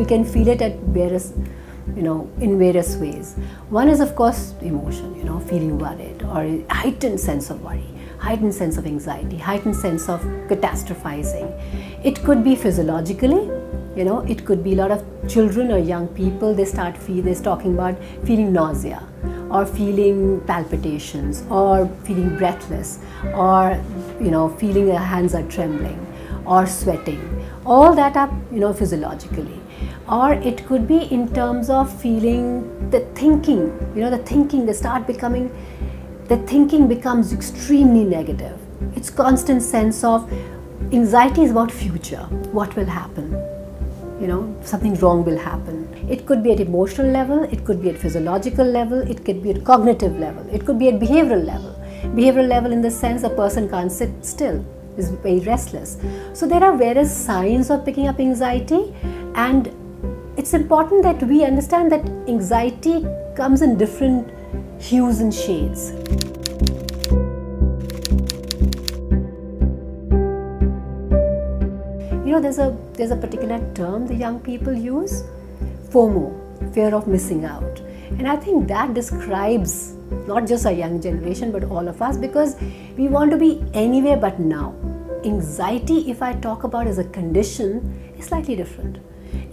can feel it at various, in various ways. One is, of course, emotion, feeling worried, or a heightened sense of worry, heightened sense of anxiety, heightened sense of catastrophizing. It could be physiologically, it could be a lot of children or young people, they're talking about feeling nausea, or feeling palpitations, or feeling breathless, or feeling their hands are trembling, or sweating. All that are physiologically. Or it could be in terms of feeling the thinking, the thinking becomes extremely negative. It's constant sense of anxiety is about future, what will happen, something wrong will happen. It could be at emotional level, it could be at physiological level, it could be at cognitive level, it could be at behavioral level. Behavioral level in the sense a person can't sit still, is very restless. So there are various signs of picking up anxiety, and it's important that we understand that anxiety comes in different hues and shades. There's a particular term the young people use, FOMO, fear of missing out. And I think that describes not just our young generation but all of us, because we want to be anywhere but now. Anxiety, if I talk about as a condition, is slightly different.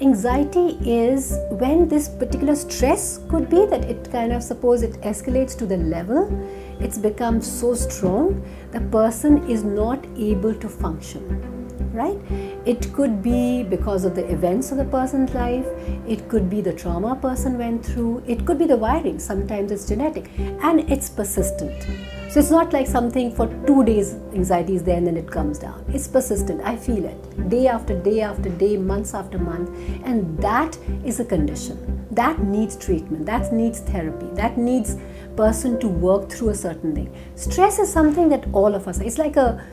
Anxiety is when this particular stress could be that it suppose it escalates to the level, it's become so strong, the person is not able to function, right? It could be because of the events of the person's life, it could be the trauma a person went through, it could be the wiring, sometimes it's genetic, and it's persistent. So it's not like something for 2 days anxiety is there and then it comes down. It's persistent. I feel it day after day after day, months after month, and that is a condition. That needs treatment, that needs therapy, that needs person to work through a certain thing. Stress is something that all of us, it's like a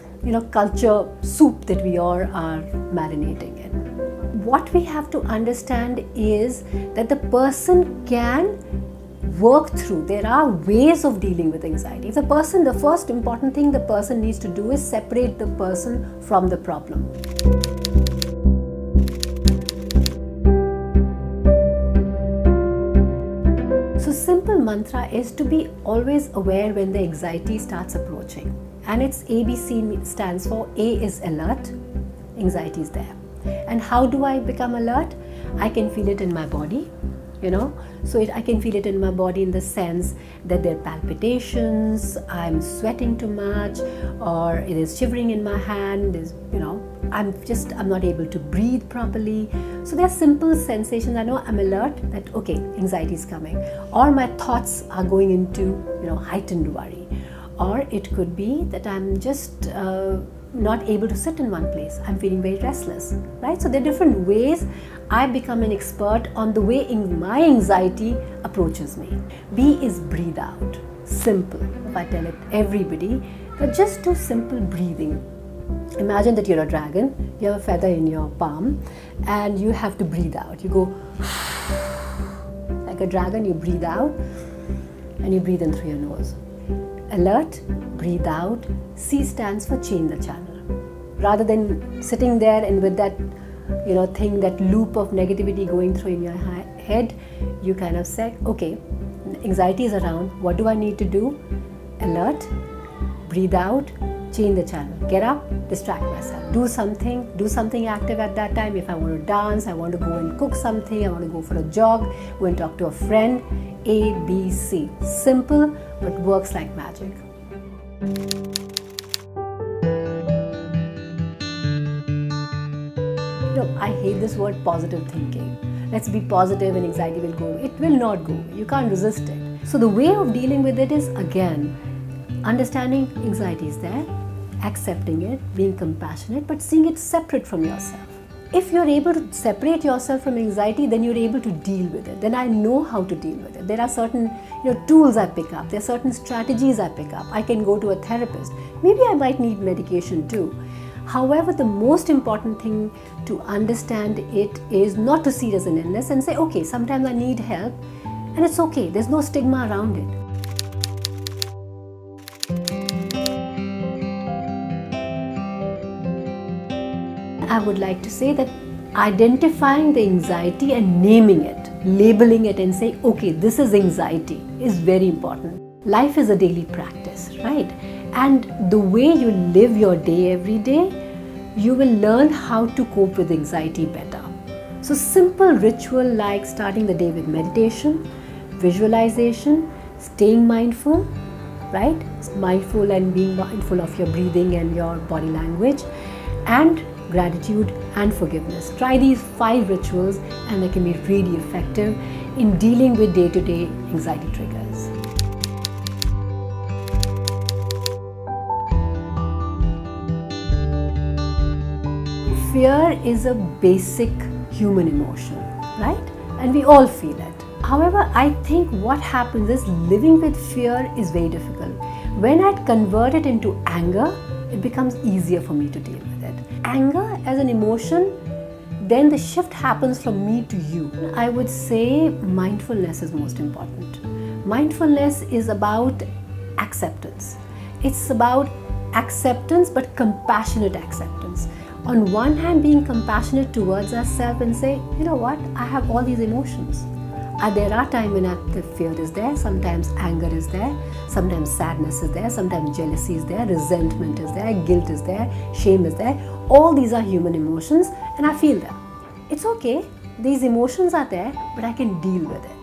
culture soup that we all are marinating in. What we have to understand is that the person can work through. There are ways of dealing with anxiety. The first important thing the person needs to do is separate the person from the problem. So simple mantra is to be always aware when the anxiety starts approaching. And it's ABC stands for A is alert, anxiety is there. And how do I become alert? I can feel it in my body, I can feel it in my body in the sense that there are palpitations, I'm sweating too much, or it is shivering in my hand, I'm not able to breathe properly. So there are simple sensations. I know I'm alert that okay, anxiety is coming, or my thoughts are going into heightened worry. Or it could be that I'm just not able to sit in one place. I'm feeling very restless, right? So there are different ways I become an expert on the way my anxiety approaches me. B is breathe out. Simple. If I tell it everybody, but just do simple breathing. Imagine that you're a dragon, you have a feather in your palm, and you have to breathe out. You go like a dragon, you breathe out, and you breathe in through your nose. Alert, breathe out. C stands for change the channel. Rather than sitting there and with that thing, that loop of negativity going through in your head, you say, okay, anxiety is around, what do I need to do? Alert, breathe out, change the channel. Get up, distract myself. Do something active at that time. If I want to dance, I want to go and cook something, I want to go for a jog, go and talk to a friend. A, B, C. Simple, but works like magic. I hate this word positive thinking. Let's be positive and anxiety will go. It will not go. You can't resist it. So the way of dealing with it is, again, understanding anxiety is there, accepting it, being compassionate, but seeing it separate from yourself. If you're able to separate yourself from anxiety, then you're able to deal with it. Then I know how to deal with it. There are certain tools I pick up. There are certain strategies I pick up. I can go to a therapist. Maybe I might need medication too. However, the most important thing to understand it is not to see it as an illness and say, okay, sometimes I need help, and it's okay. There's no stigma around it. I would like to say that identifying the anxiety and naming it, labeling it and saying, okay, this is anxiety, is very important. Life is a daily practice, right? And the way you live your day every day, you will learn how to cope with anxiety better. So simple ritual like starting the day with meditation, visualization, staying mindful, right? Mindful and being mindful of your breathing and your body language, and gratitude and forgiveness. Try these 5 rituals and they can be really effective in dealing with day-to-day anxiety triggers. Fear is a basic human emotion, right? And we all feel it. However, I think what happens is living with fear is very difficult. When I convert it into anger, it becomes easier for me to deal with it. Anger as an emotion, then the shift happens from me to you. I would say mindfulness is most important. Mindfulness is about acceptance. It's about acceptance, but compassionate acceptance. On one hand, being compassionate towards ourselves and say, you know what, I have all these emotions. There are times when the fear is there, sometimes anger is there, sometimes sadness is there, sometimes jealousy is there, resentment is there, guilt is there, shame is there. All these are human emotions and I feel them. It's okay, these emotions are there, but I can deal with it.